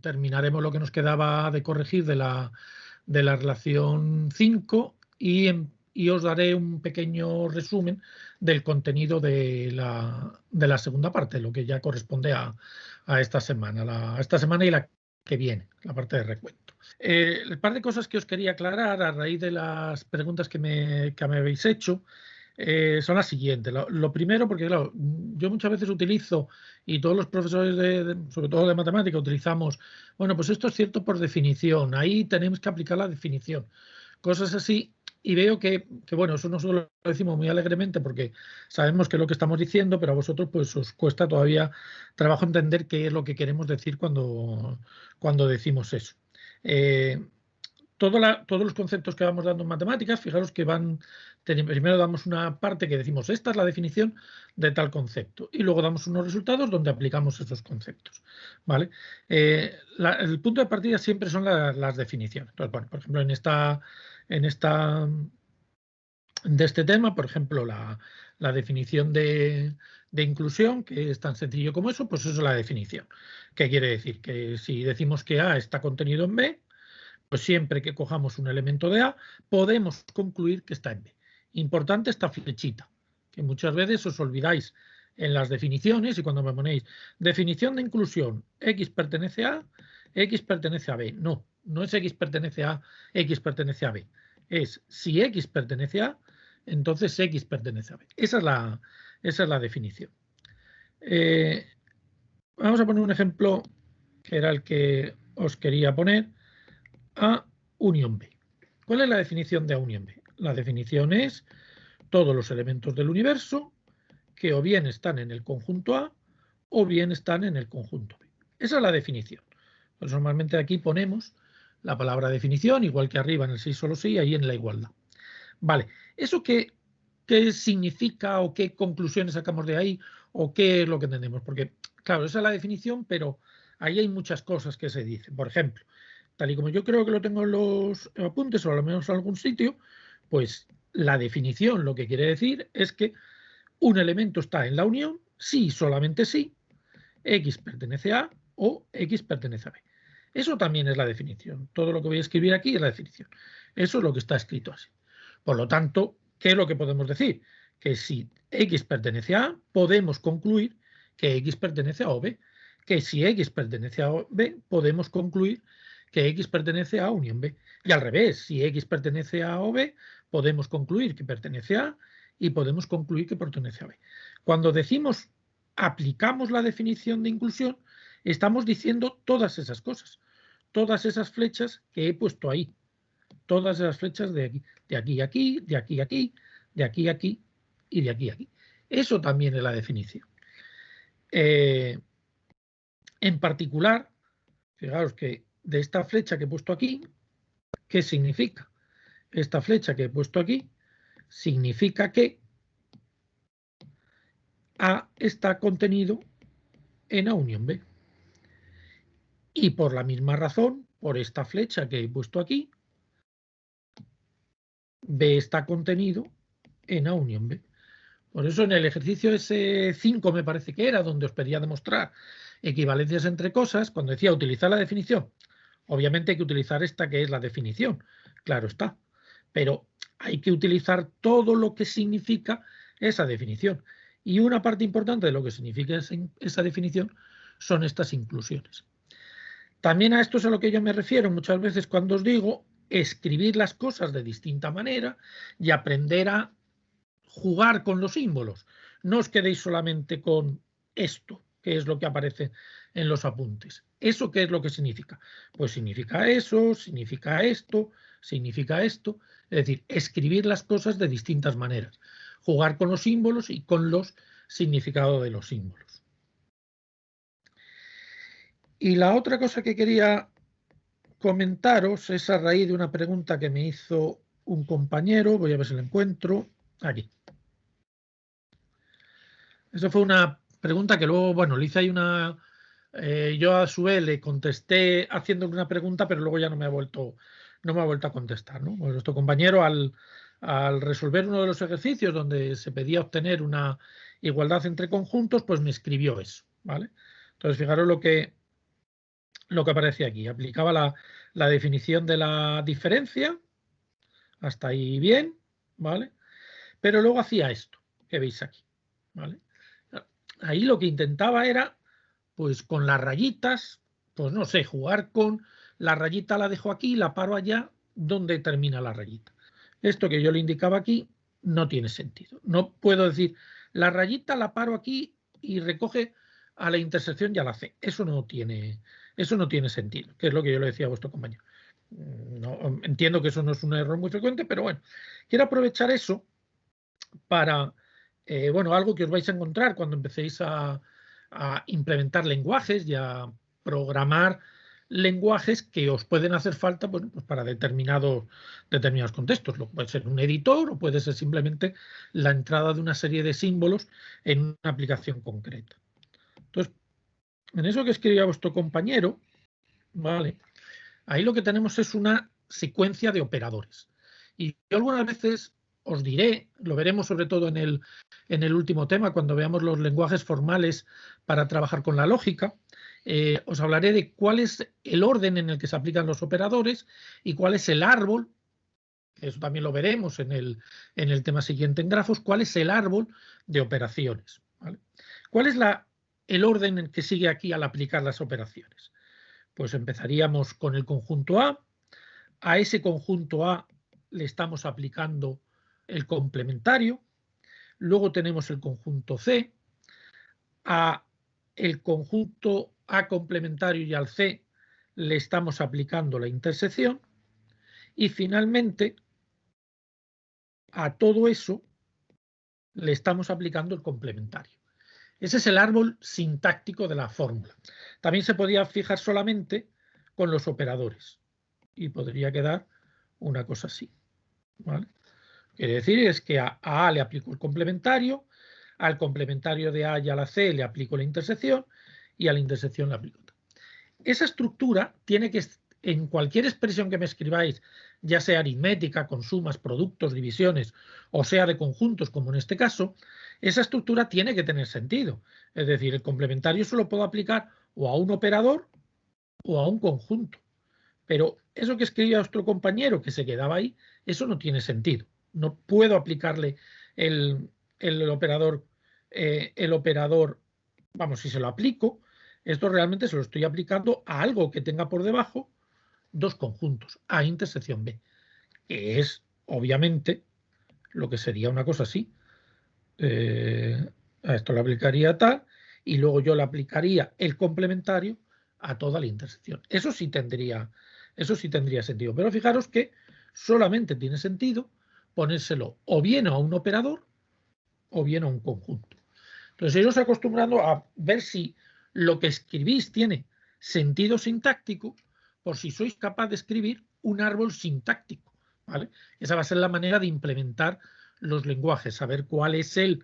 terminaremos lo que nos quedaba de corregir de la relación 5 y os daré un pequeño resumen del contenido de la segunda parte, lo que ya corresponde a esta semana, y la que viene, la parte de recuento. El par de cosas que os quería aclarar a raíz de las preguntas que me habéis hecho son las siguientes. Lo primero, porque claro, yo muchas veces utilizo, y todos los profesores, sobre todo de matemática, utilizamos, bueno, pues esto es cierto por definición, ahí tenemos que aplicar la definición, cosas así, y veo que bueno, eso nosotros lo decimos muy alegremente porque sabemos qué es lo que estamos diciendo, pero a vosotros pues os cuesta todavía trabajo entender qué es lo que queremos decir cuando decimos eso. Todos los conceptos que vamos dando en matemáticas, fijaros que primero damos una parte que decimos esta es la definición de tal concepto y luego damos unos resultados donde aplicamos esos conceptos, ¿vale? El punto de partida siempre son las definiciones. Entonces, bueno, por ejemplo, de este tema, por ejemplo, la definición de inclusión, que es tan sencillo como eso, pues eso es la definición. ¿Qué quiere decir? Que si decimos que A está contenido en B, pues siempre que cojamos un elemento de A, podemos concluir que está en B. Importante esta flechita, que muchas veces os olvidáis en las definiciones y cuando me ponéis definición de inclusión, X pertenece a A, X pertenece a B. No, no es X pertenece a A, X pertenece a B. Es si X pertenece a A, entonces X pertenece a B. Esa es la definición. Vamos a poner un ejemplo que era el que os quería poner. A unión B. ¿Cuál es la definición de A unión B? La definición es todos los elementos del universo que o bien están en el conjunto A o bien están en el conjunto B. Esa es la definición. Pues normalmente aquí ponemos la palabra definición, igual que arriba en el 6 solo sí, ahí en la igualdad. Vale, ¿eso qué significa o qué conclusiones sacamos de ahí o qué es lo que entendemos? Porque, claro, esa es la definición, pero ahí hay muchas cosas que se dicen. Por ejemplo, tal y como yo creo que lo tengo en los apuntes o al menos en algún sitio, pues la definición lo que quiere decir es que un elemento está en la unión si, solamente si, X pertenece a o X pertenece a B. Eso también es la definición. Todo lo que voy a escribir aquí es la definición. Eso es lo que está escrito así. Por lo tanto, ¿qué es lo que podemos decir? Que si X pertenece a A, podemos concluir que X pertenece a B. Que si X pertenece a B, podemos concluir que X pertenece a unión B. Y al revés, si X pertenece a B, podemos concluir que pertenece a A y podemos concluir que pertenece a B. Cuando decimos aplicamos la definición de inclusión, estamos diciendo todas esas cosas, todas esas flechas que he puesto ahí, todas esas flechas de aquí a aquí, de aquí a aquí, de aquí a aquí y de aquí a aquí. Eso también es la definición. En particular, fijaos que de esta flecha que he puesto aquí, ¿qué significa? Esta flecha que he puesto aquí significa que A está contenido en A unión B. Y por la misma razón, por esta flecha que he puesto aquí, B está contenido en A unión B. Por eso en el ejercicio ese 5 me parece que era, donde os pedía demostrar equivalencias entre cosas, cuando decía utilizar la definición, obviamente hay que utilizar esta que es la definición, claro está, pero hay que utilizar todo lo que significa esa definición. Y una parte importante de lo que significa esa definición son estas inclusiones. También a esto es a lo que yo me refiero muchas veces cuando os digo escribir las cosas de distinta manera y aprender a jugar con los símbolos. No os quedéis solamente con esto, que es lo que aparece en los apuntes. ¿Eso qué es lo que significa? Pues significa eso, significa esto, significa esto. Es decir, escribir las cosas de distintas maneras. Jugar con los símbolos y con los significados de los símbolos. Y la otra cosa que quería comentaros es a raíz de una pregunta que me hizo un compañero, voy a ver si la encuentro, aquí. Esa fue una pregunta que luego, bueno, le hice ahí una... yo a su vez le contesté haciéndole una pregunta, pero luego ya no me ha vuelto a contestar, ¿no? Pues nuestro compañero al resolver uno de los ejercicios donde se pedía obtener una igualdad entre conjuntos, pues me escribió eso, ¿vale? Entonces, fijaros lo que lo que aparece aquí. Aplicaba la definición de la diferencia, hasta ahí bien, ¿vale? Pero luego hacía esto, que veis aquí, ¿vale? Ahí lo que intentaba era, pues con las rayitas, pues no sé, jugar con la rayita la dejo aquí, la paro allá, donde termina la rayita. Esto que yo le indicaba aquí no tiene sentido. No puedo decir, la rayita la paro aquí y recoge a la intersección y a la C. Eso no tiene sentido, que es lo que yo le decía a vuestro compañero. No, entiendo que eso no es un error muy frecuente, pero bueno, quiero aprovechar eso para, bueno, algo que os vais a encontrar cuando empecéis a implementar lenguajes y a programar lenguajes que os pueden hacer falta, bueno, pues para determinados contextos. Lo puede ser un editor o puede ser simplemente la entrada de una serie de símbolos en una aplicación concreta. Entonces, en eso que escribía vuestro compañero, ¿vale? Ahí lo que tenemos es una secuencia de operadores. Y yo algunas veces os diré, lo veremos sobre todo en el último tema, cuando veamos los lenguajes formales para trabajar con la lógica, os hablaré de cuál es el orden en el que se aplican los operadores y cuál es el árbol, eso también lo veremos en el tema siguiente en grafos, cuál es el árbol de operaciones, ¿vale? ¿Cuál es el orden en que sigue aquí al aplicar las operaciones? Pues empezaríamos con el conjunto A. A ese conjunto A le estamos aplicando el complementario. Luego tenemos el conjunto C. A el conjunto A complementario y al C le estamos aplicando la intersección. Y finalmente, a todo eso le estamos aplicando el complementario. Ese es el árbol sintáctico de la fórmula. También se podía fijar solamente con los operadores y podría quedar una cosa así, ¿vale? Quiere decir es que a A le aplico el complementario, al complementario de A y a la C le aplico la intersección y a la intersección le aplico. Esa estructura tiene que, en cualquier expresión que me escribáis, ya sea aritmética, con sumas, productos, divisiones, o sea de conjuntos, como en este caso, esa estructura tiene que tener sentido. Es decir, el complementario solo puedo aplicar o a un operador o a un conjunto. Pero eso que escribía nuestro compañero, que se quedaba ahí, eso no tiene sentido. No puedo aplicarle el operador, vamos, si se lo aplico, esto realmente se lo estoy aplicando a algo que tenga por debajo dos conjuntos, A intersección B, que es obviamente lo que sería una cosa así. A esto le aplicaría tal y luego yo le aplicaría el complementario a toda la intersección. Eso sí tendría sentido. Pero fijaros que solamente tiene sentido ponérselo o bien a un operador o bien a un conjunto. Entonces, iros acostumbrando a ver si lo que escribís tiene sentido sintáctico, por si sois capaz de escribir un árbol sintáctico, ¿vale? Esa va a ser la manera de implementar los lenguajes, saber cuál es el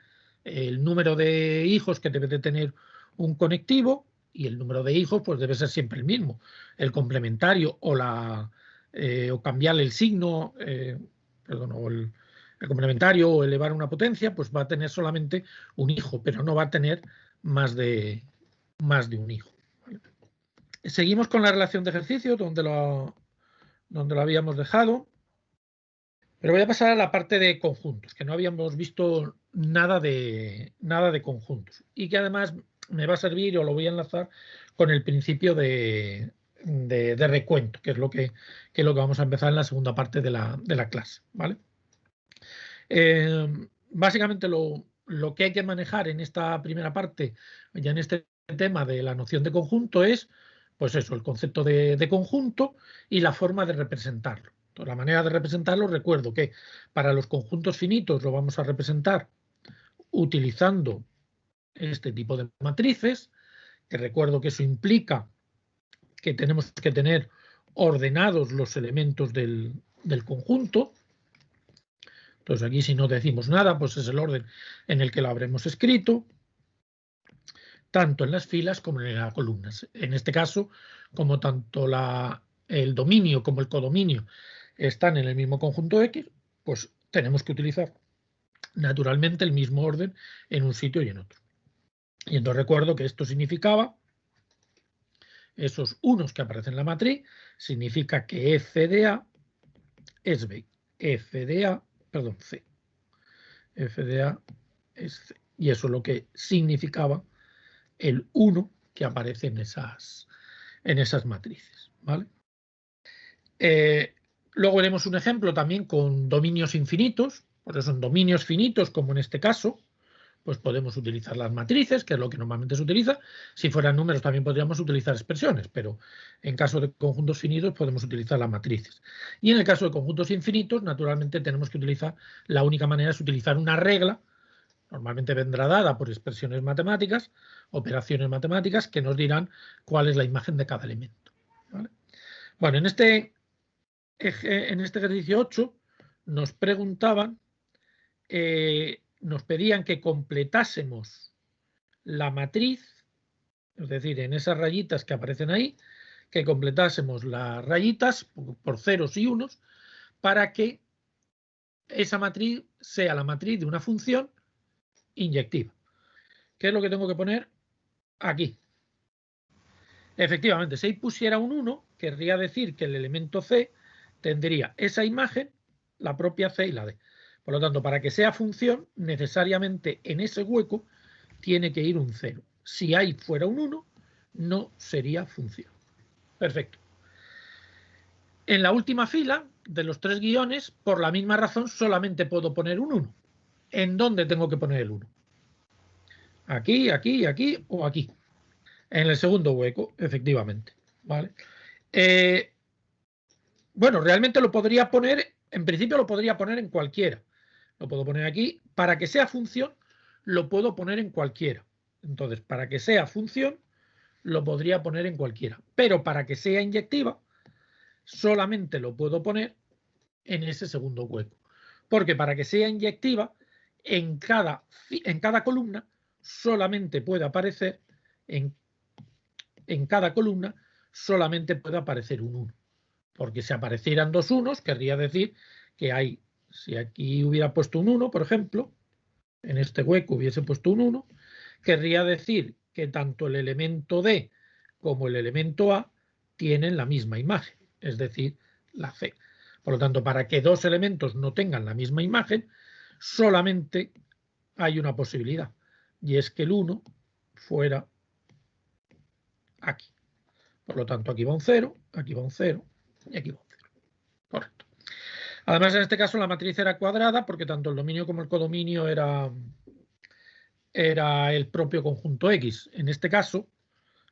número de hijos que debe de tener un conectivo, y el número de hijos pues debe ser siempre el mismo. El complementario o cambiarle el signo, o el complementario o elevar una potencia, pues va a tener solamente un hijo, pero no va a tener más de un hijo. Seguimos con la relación de ejercicio donde lo habíamos dejado, pero voy a pasar a la parte de conjuntos, que no habíamos visto nada de conjuntos y que además me va a servir o lo voy a enlazar con el principio de recuento, que es lo que vamos a empezar en la segunda parte de la clase, ¿vale? Básicamente lo que hay que manejar en esta primera parte, ya en este tema de la noción de conjunto, es pues eso, el concepto de conjunto y la forma de representarlo. Entonces, la manera de representarlo, recuerdo que para los conjuntos finitos lo vamos a representar utilizando este tipo de matrices, que recuerdo que eso implica que tenemos que tener ordenados los elementos del conjunto. Entonces aquí si no decimos nada, pues es el orden en el que lo habremos escrito, tanto en las filas como en las columnas. En este caso, como tanto el dominio como el codominio están en el mismo conjunto X, pues tenemos que utilizar naturalmente el mismo orden en un sitio y en otro. Y entonces recuerdo que esto significaba esos unos que aparecen en la matriz, significa que f de A es B. F de A, perdón, C. F de A es C. Y eso es lo que significaba el 1 que aparece en esas matrices, ¿vale? Luego veremos un ejemplo también con dominios infinitos, porque son dominios finitos, como en este caso, pues podemos utilizar las matrices, que es lo que normalmente se utiliza. Si fueran números también podríamos utilizar expresiones, pero en caso de conjuntos finitos podemos utilizar las matrices. Y en el caso de conjuntos infinitos, naturalmente tenemos que utilizar, la única manera es utilizar una regla, normalmente vendrá dada por expresiones matemáticas, operaciones matemáticas, que nos dirán cuál es la imagen de cada elemento, ¿vale? Bueno, en este ejercicio 8 nos preguntaban, nos pedían que completásemos la matriz, es decir, en esas rayitas que aparecen ahí, que completásemos las rayitas por ceros y unos para que esa matriz sea la matriz de una función inyectiva. ¿Qué es lo que tengo que poner aquí? Efectivamente, si ahí pusiera un 1, querría decir que el elemento C tendría esa imagen, la propia C y la D. Por lo tanto, para que sea función, necesariamente en ese hueco tiene que ir un 0. Si ahí fuera un 1, no sería función. Perfecto. En la última fila de los 3 guiones, por la misma razón, solamente puedo poner un 1. ¿En dónde tengo que poner el 1? Aquí, aquí, aquí o aquí. En el segundo hueco, efectivamente. ¿Vale? Bueno, realmente lo podría poner, en principio lo podría poner en cualquiera. Lo puedo poner aquí. Para que sea función, lo puedo poner en cualquiera. Entonces, para que sea función, lo podría poner en cualquiera. Pero para que sea inyectiva, solamente lo puedo poner en ese segundo hueco. Porque para que sea inyectiva, en cada columna solamente puede aparecer, en cada columna solamente puede aparecer un 1. Porque si aparecieran dos unos, querría decir que hay, si aquí hubiera puesto un 1, por ejemplo, en este hueco hubiese puesto un 1, querría decir que tanto el elemento D como el elemento A tienen la misma imagen, es decir, la C. Por lo tanto, para que dos elementos no tengan la misma imagen, solamente hay una posibilidad, y es que el 1 fuera aquí. Por lo tanto, aquí va un 0, aquí va un 0 y aquí va un 0. Correcto. Además, en este caso la matriz era cuadrada porque tanto el dominio como el codominio era el propio conjunto X. En este caso,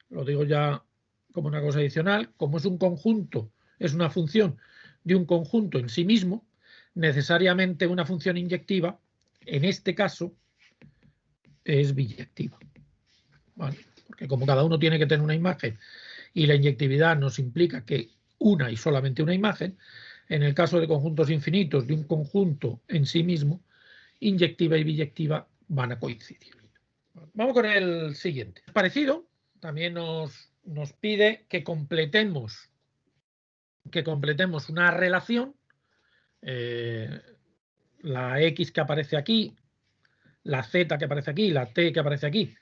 lo digo ya como una cosa adicional, como es un conjunto, es una función de un conjunto en sí mismo, necesariamente una función inyectiva, en este caso, es biyectiva. ¿Vale? Porque como cada uno tiene que tener una imagen y la inyectividad nos implica que una y solamente una imagen, en el caso de conjuntos infinitos de un conjunto en sí mismo, inyectiva y biyectiva van a coincidir. Vamos con el siguiente. Parecido, también nos pide que completemos una relación, la X que aparece aquí, la Z que aparece aquí, la T que aparece aquí,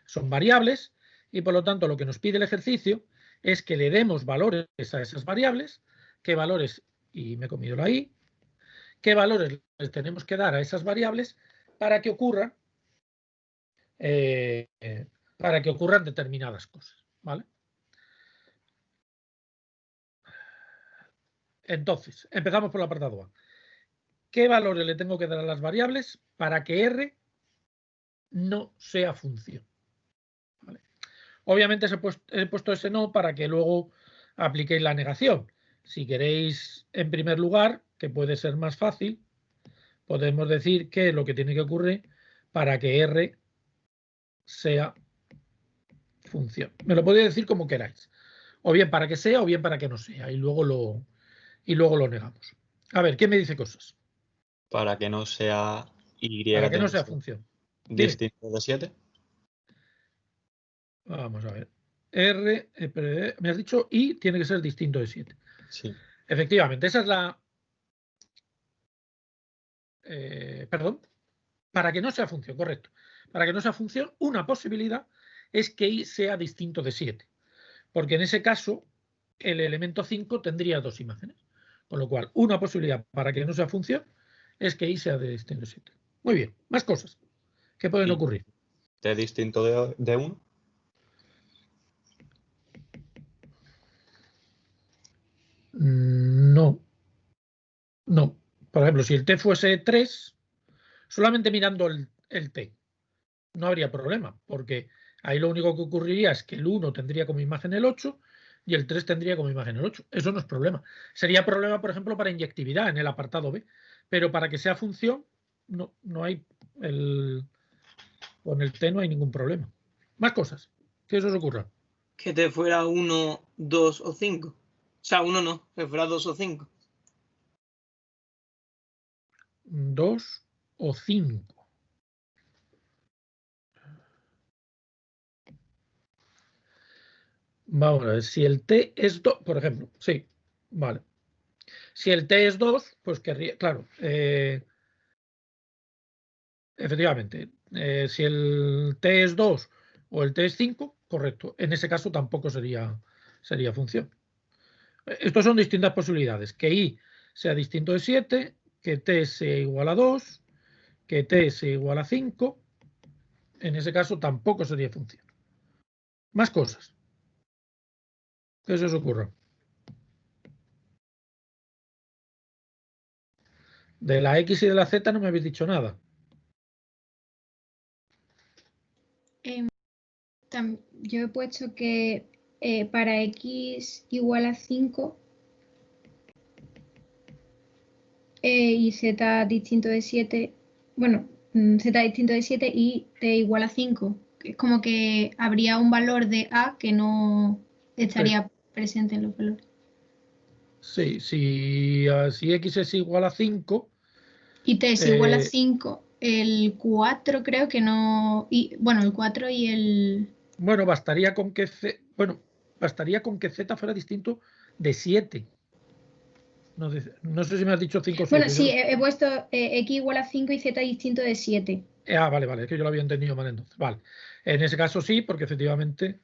son variables y por lo tanto lo que nos pide el ejercicio es que le demos valores a esas variables, qué valores, y me he comido la I, qué valores les tenemos que dar a esas variables para que ocurran determinadas cosas, ¿vale? Entonces, empezamos por el apartado A. ¿Qué valores le tengo que dar a las variables para que R no sea función? ¿Vale? Obviamente he puesto ese no para que luego apliquéis la negación. Si queréis, en primer lugar, que puede ser más fácil, podemos decir qué es lo que tiene que ocurrir para que R sea función. Me lo podéis decir como queráis. O bien para que sea o bien para que no sea. Y luego lo negamos. A ver, ¿qué me dice cosas? Para que no sea Y para que no sea función. distinto de 7. Vamos a ver. R, me has dicho Y tiene que ser distinto de 7. Sí. Efectivamente, esa es la... perdón. Para que no sea función, correcto. Para que no sea función, una posibilidad es que Y sea distinto de 7. porque en ese caso el elemento 5 tendría 2 imágenes. Con lo cual, una posibilidad para que no sea función es que I sea de distinto de 7. Muy bien, más cosas que pueden ocurrir. ¿T distinto de 1? No. No. Por ejemplo, si el T fuese 3, solamente mirando el T, no habría problema, porque ahí lo único que ocurriría es que el 1 tendría como imagen el 8 y el 3 tendría como imagen el 8. Eso no es problema. Sería problema, por ejemplo, para inyectividad en el apartado B, pero para que sea función, no hay con el T no hay ningún problema. Más cosas. ¿Qué se os ocurra? Que T fuera 1, 2 o 5. O sea, 1 no, que fuera 2 o 5. 2 o 5. Vamos a ver, si el T es 2, por ejemplo, sí, vale. Si el T es 2, pues querría, claro, efectivamente, si el T es 2 o el T es 5, correcto, en ese caso tampoco sería función. Estos son distintas posibilidades, que I sea distinto de 7, que T sea igual a 2, que T sea igual a 5, en ese caso tampoco sería función. Más cosas. ¿Qué se os ocurra? De la X y de la Z no me habéis dicho nada. Yo he puesto que para X igual a 5 y Z distinto de 7, bueno, Z distinto de 7 y T igual a 5. Es como que habría un valor de A que no estaría presente en los valores. Sí, si X es igual a 5. Y T es igual a 5, el 4 creo que no. Bueno, el 4 y el. Bueno, bastaría con que Z fuera distinto de 7. No sé si me has dicho 5 o 7. Bueno, sí, he puesto X igual a 5 y Z distinto de 7. Vale, es que yo lo había entendido mal entonces. Vale. En ese caso sí, porque efectivamente.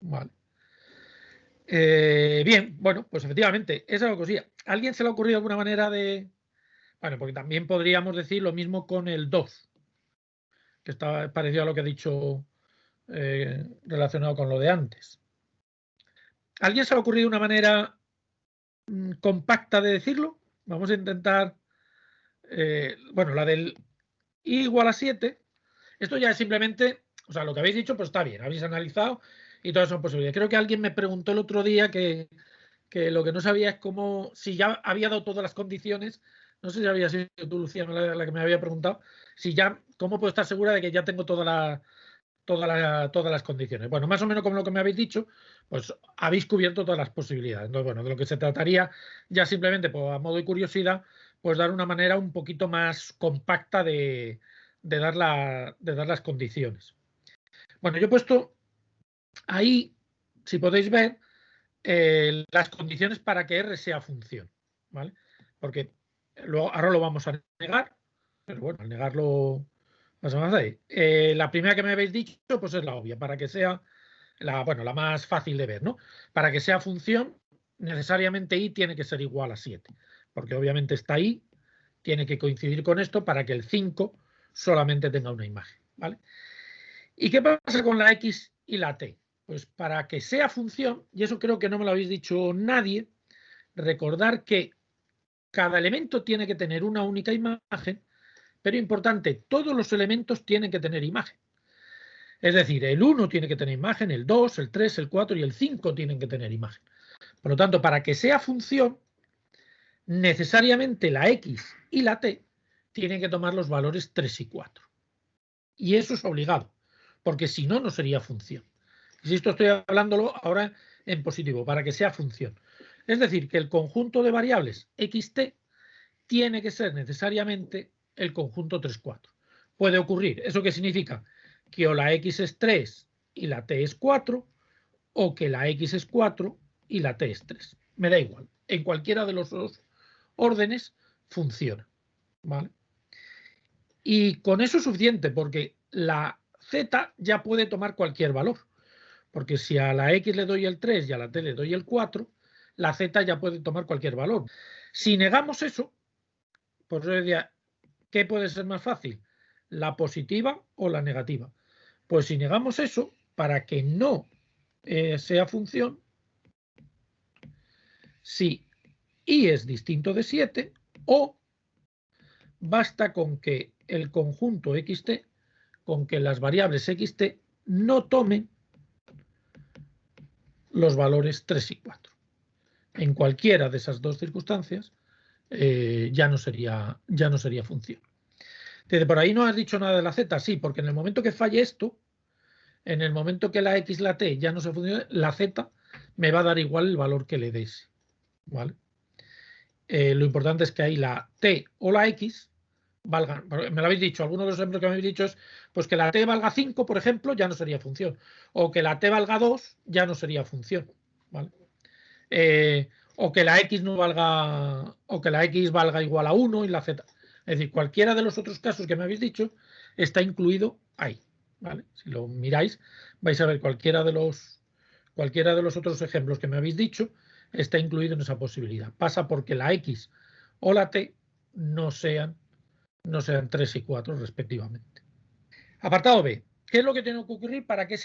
Vale. Bien, bueno, pues efectivamente, esa es la cosilla. ¿A alguien se le ha ocurrido alguna manera de...? Bueno, porque también podríamos decir lo mismo con el 2, que está parecido a lo que ha dicho relacionado con lo de antes. ¿A alguien se le ha ocurrido una manera compacta de decirlo? Vamos a intentar, bueno, la del I igual a 7. Esto ya es simplemente, o sea, lo que habéis dicho, pues está bien, habéis analizado y todas son posibilidades. Creo que alguien me preguntó el otro día que lo que no sabía es cómo, si ya había dado todas las condiciones, no sé si había sido tú, Lucía, la que me había preguntado, si ya, ¿cómo puedo estar segura de que ya tengo todas las condiciones? Bueno, más o menos como lo que me habéis dicho, pues habéis cubierto todas las posibilidades. Entonces, bueno, de lo que se trataría ya simplemente, pues, a modo de curiosidad, pues dar una manera un poquito más compacta de dar las condiciones. Bueno, yo he puesto ahí, si podéis ver, las condiciones para que R sea función, ¿vale? Porque ahora lo vamos a negar, pero bueno, al negarlo pasamos ahí. La primera que me habéis dicho, pues es la obvia, para que sea la más fácil de ver, ¿no? Para que sea función, necesariamente I tiene que ser igual a 7, porque obviamente esta I tiene que coincidir con esto para que el 5 solamente tenga una imagen, ¿vale? ¿Y qué pasa con la X y la T? Pues para que sea función, y eso creo que no me lo habéis dicho nadie, recordar que cada elemento tiene que tener una única imagen, pero importante, todos los elementos tienen que tener imagen. Es decir, el 1 tiene que tener imagen, el 2, el 3, el 4 y el 5 tienen que tener imagen. Por lo tanto, para que sea función, necesariamente la X y la T tienen que tomar los valores 3 y 4. Y eso es obligado, porque si no, no sería función. Insisto, estoy hablándolo ahora en positivo, para que sea función. Es decir, que el conjunto de variables xt tiene que ser necesariamente el conjunto 3, 4. Puede ocurrir. ¿Eso qué significa? Que o la x es 3 y la t es 4, o que la x es 4 y la t es 3. Me da igual. En cualquiera de los dos órdenes funciona. ¿Vale? Y con eso es suficiente, porque la z ya puede tomar cualquier valor. Porque si a la X le doy el 3 y a la T le doy el 4, la Z ya puede tomar cualquier valor. Si negamos eso, pues yo diría, ¿qué puede ser más fácil? ¿La positiva o la negativa? Pues si negamos eso, para que no sea función, si I es distinto de 7, o basta con que el conjunto xt, con que las variables xt no tomen los valores 3 y 4. En cualquiera de esas dos circunstancias ya no sería función. Desde por ahí no has dicho nada de la z, sí, porque en el momento que falle esto, en el momento que la x, la t ya no se funciona, la z me va a dar igual el valor que le des. ¿Vale? Lo importante es que ahí la t o la x valgan. Me lo habéis dicho, algunos de los ejemplos que me habéis dicho es pues que la t valga 5, por ejemplo, ya no sería función. O que la t valga 2, ya no sería función. ¿Vale? O que la x no valga, o que la x valga igual a 1 y la z. Es decir, cualquiera de los otros casos que me habéis dicho está incluido ahí. ¿Vale? Si lo miráis, vais a ver cualquiera de los otros ejemplos que me habéis dicho está incluido en esa posibilidad. Pasa porque la x o la t no sean 3 y 4 respectivamente. Apartado B. ¿Qué es lo que tiene que ocurrir para que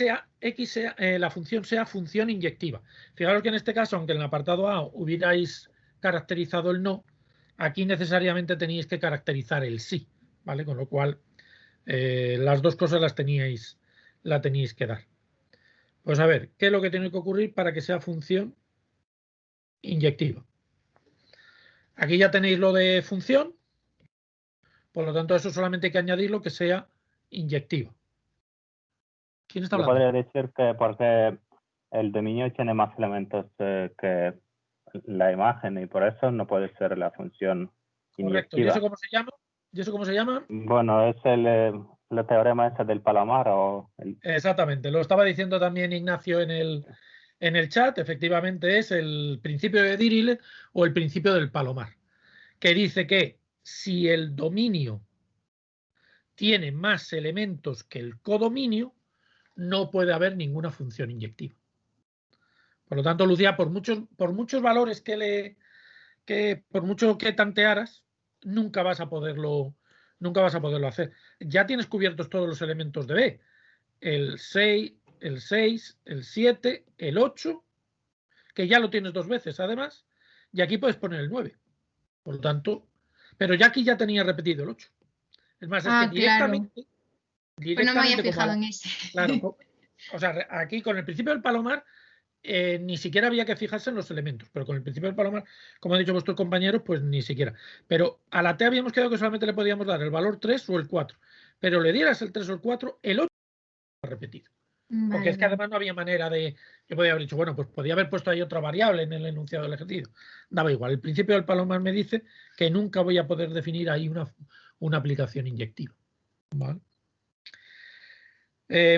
la función sea función inyectiva? Fijaros que en este caso, aunque en el apartado A hubierais caracterizado el no, aquí necesariamente teníais que caracterizar el sí, ¿vale? Con lo cual las dos cosas la teníais que dar. Pues a ver, ¿qué es lo que tiene que ocurrir para que sea función inyectiva? Aquí ya tenéis lo de función, por lo tanto eso solamente hay que añadirlo que sea inyectiva. ¿Quién está Yo hablando? podría decir que porque el dominio tiene más elementos que la imagen y por eso no puede ser la función Correcto. ¿Y inyectiva. eso cómo se llama? ¿Y eso cómo se llama? Bueno, es el teorema ese del Palomar o Exactamente. Lo estaba diciendo también Ignacio en el chat. Efectivamente es el principio de Dirichlet o el principio del Palomar, que dice que si el dominio tiene más elementos que el codominio, no puede haber ninguna función inyectiva. Por lo tanto, Lucía, por muchos valores por mucho que tantearas, nunca vas a poderlo hacer. Ya tienes cubiertos todos los elementos de B. El 6, el 7, el 8, que ya lo tienes dos veces además, y aquí puedes poner el 9. Por lo tanto, pero ya aquí ya tenía repetido el 8. Es más, es que directamente... Claro. Pues no me había fijado en ese. Claro, o sea, aquí con el principio del Palomar ni siquiera había que fijarse en los elementos, pero con el principio del Palomar, como han dicho vuestros compañeros, pues ni siquiera. Pero a la T habíamos quedado que solamente le podíamos dar el valor 3 o el 4, pero le dieras el 3 o el 4, el 8 repetido. Vale, porque es que además no había manera de... Yo podía haber dicho, bueno, pues podía haber puesto ahí otra variable en el enunciado del ejercicio. Daba igual. El principio del Palomar me dice que nunca voy a poder definir ahí una aplicación inyectiva. ¿Vale?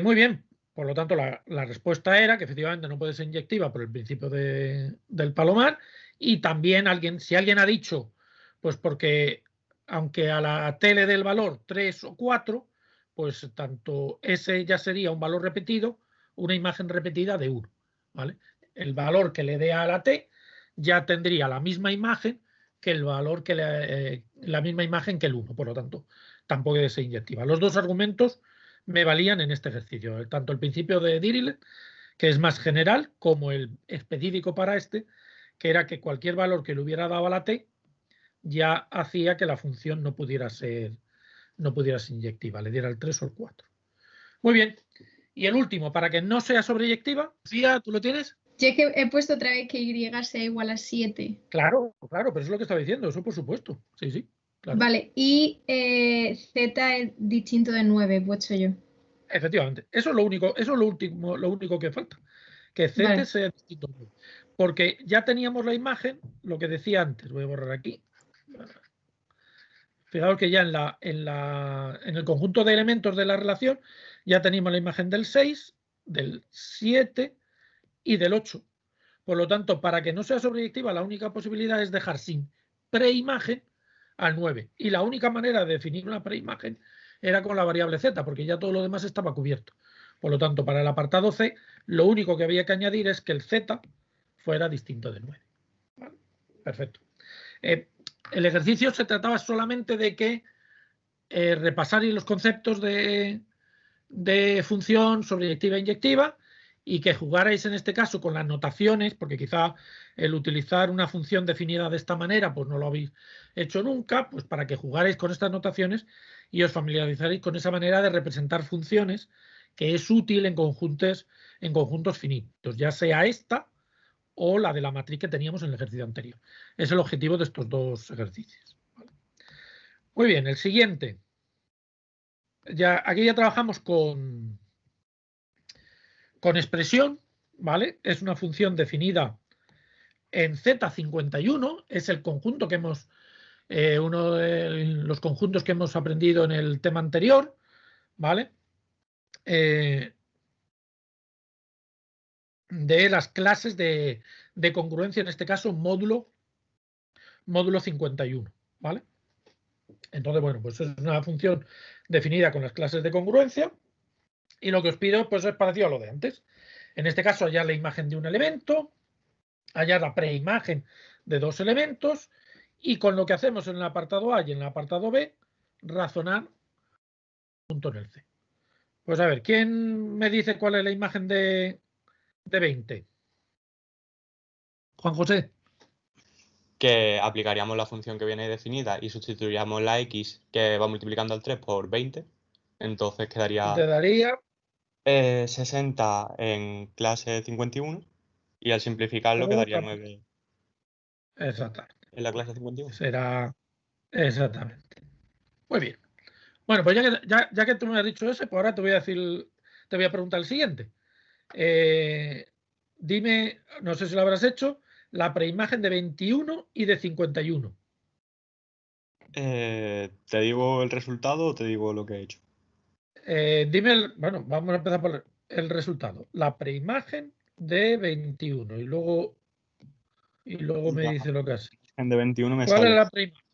Muy bien. Por lo tanto, la respuesta era que efectivamente no puede ser inyectiva por el principio del Palomar. Y también si alguien ha dicho, pues porque aunque a la T le dé el valor 3 o 4, pues tanto ese ya sería un valor repetido, una imagen repetida de 1. ¿Vale? El valor que le dé a la T ya tendría la misma imagen que el valor que la misma imagen que el 1. Por lo tanto, tampoco debe ser inyectiva. Los dos argumentos me valían en este ejercicio, tanto el principio de Dirichlet, que es más general, como el específico para este, que era que cualquier valor que le hubiera dado a la T ya hacía que la función no pudiera ser inyectiva, le diera el 3 o el 4. Muy bien. Y el último, para que no sea sobreyectiva, Lucía, ¿tú lo tienes? Yo es que he puesto otra vez que Y sea igual a 7. Claro, pero es lo que estaba diciendo, eso por supuesto. Sí. Claro. Vale, y Z es distinto de 9, he puesto yo. Efectivamente, eso es lo único que falta. Que Z Vale. sea distinto. Porque ya teníamos la imagen, lo que decía antes, voy a borrar aquí. Fijaos que ya en el conjunto de elementos de la relación ya teníamos la imagen del 6, del 7 y del 8. Por lo tanto, para que no sea sobreyectiva, la única posibilidad es dejar sin preimagen al 9. Y la única manera de definir una preimagen era con la variable z, porque ya todo lo demás estaba cubierto. Por lo tanto, para el apartado C, lo único que había que añadir es que el Z fuera distinto de 9. ¿Vale? Perfecto. El ejercicio se trataba solamente de que repasar los conceptos de función sobreyectiva e inyectiva y que jugarais en este caso con las notaciones, porque quizá el utilizar una función definida de esta manera pues no lo habéis hecho nunca, pues para que jugarais con estas notaciones y os familiarizaréis con esa manera de representar funciones que es útil en conjuntos finitos, ya sea esta o la de la matriz que teníamos en el ejercicio anterior. Es el objetivo de estos dos ejercicios. Muy bien, el siguiente. Aquí ya trabajamos con expresión, ¿vale? Es una función definida en Z51, es el conjunto que hemos, uno de los conjuntos que hemos aprendido en el tema anterior, ¿vale? De las clases de congruencia, en este caso módulo 51, ¿vale? Entonces, bueno, pues es una función definida con las clases de congruencia y lo que os pido pues es parecido a lo de antes. En este caso, hallar la imagen de un elemento, hallar la preimagen de dos elementos y con lo que hacemos en el apartado A y en el apartado B, razonar punto en el C. Pues a ver, ¿quién me dice cuál es la imagen de 20? Juan José. Que aplicaríamos la función que viene definida y sustituiríamos la x que va multiplicando al 3 por 20. Entonces quedaría Te daría 60 en clase 51 y al simplificarlo quedaría 9 exactamente. en la clase 51. Será exactamente. Muy bien. Bueno, pues ya que tú me has dicho ese, pues ahora te voy a preguntar el siguiente. Dime, no sé si lo habrás hecho, la preimagen de 21 y de 51. ¿Te digo el resultado o te digo lo que he hecho? Dime, bueno, vamos a empezar por el resultado. La preimagen de 21 y luego me dice lo que hace. De 21 me ¿Cuál sale, es la preimagen?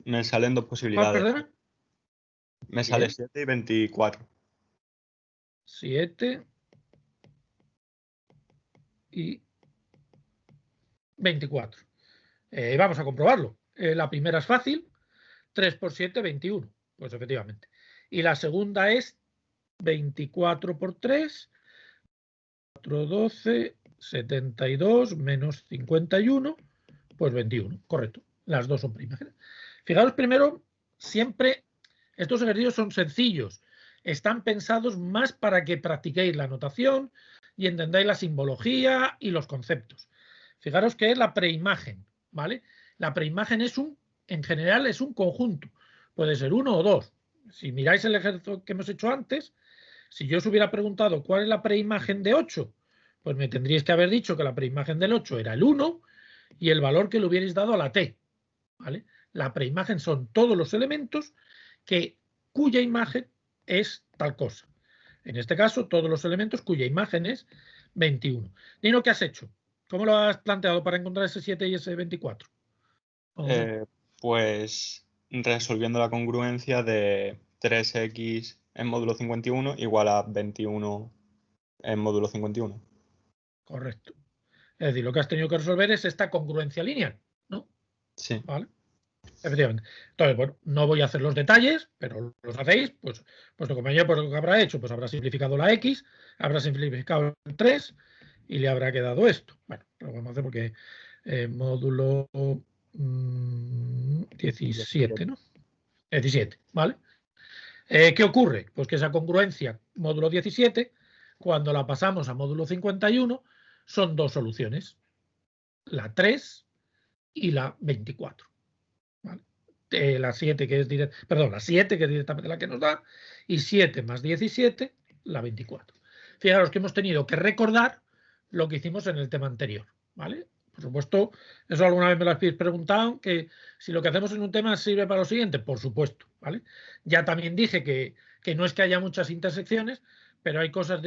me salen dos ¿Cuál, posibilidades. perdona? Me sale 7 y 24. 7 y 24. Vamos a comprobarlo. La primera es fácil. 3 por 7, 21. Pues efectivamente. Y la segunda es 24 por 3, 4, 12, 72 menos 51, pues 21. Correcto. Las dos son preimágenes. Fijaros primero, siempre estos ejercicios son sencillos. Están pensados más para que practiquéis la notación y entendáis la simbología y los conceptos. Fijaros que es la preimagen, ¿vale? La preimagen en general es un conjunto. Puede ser uno o dos. Si miráis el ejercicio que hemos hecho antes, si yo os hubiera preguntado cuál es la preimagen de 8, pues me tendríais que haber dicho que la preimagen del 8 era el 1 y el valor que le hubierais dado a la t, ¿vale? La preimagen son todos los elementos cuya imagen es tal cosa. En este caso, todos los elementos cuya imagen es 21. Nino, ¿qué has hecho? ¿Cómo lo has planteado para encontrar ese 7 y ese 24? Pues resolviendo la congruencia de 3x en módulo 51 igual a 21 en módulo 51. Correcto. Es decir, lo que has tenido que resolver es esta congruencia lineal, ¿no? Sí. ¿Vale? Efectivamente. Entonces, bueno, no voy a hacer los detalles, pero los hacéis, pues vuestro compañero, pues lo que habrá hecho, pues habrá simplificado la x, habrá simplificado el 3 y le habrá quedado esto. Bueno, lo vamos a hacer porque módulo 17, ¿no? 17, ¿vale? ¿Qué ocurre? Pues que esa congruencia módulo 17, cuando la pasamos a módulo 51, son dos soluciones, la 3 y la 24. ¿Vale? La 7 que es la 7 que es directamente la que nos da, y 7 más 17, la 24. Fijaros que hemos tenido que recordar lo que hicimos en el tema anterior, ¿vale? Por supuesto, eso alguna vez me lo habéis preguntado, que si lo que hacemos en un tema sirve para lo siguiente, por supuesto, ¿vale? Ya también dije que no es que haya muchas intersecciones, pero hay cosas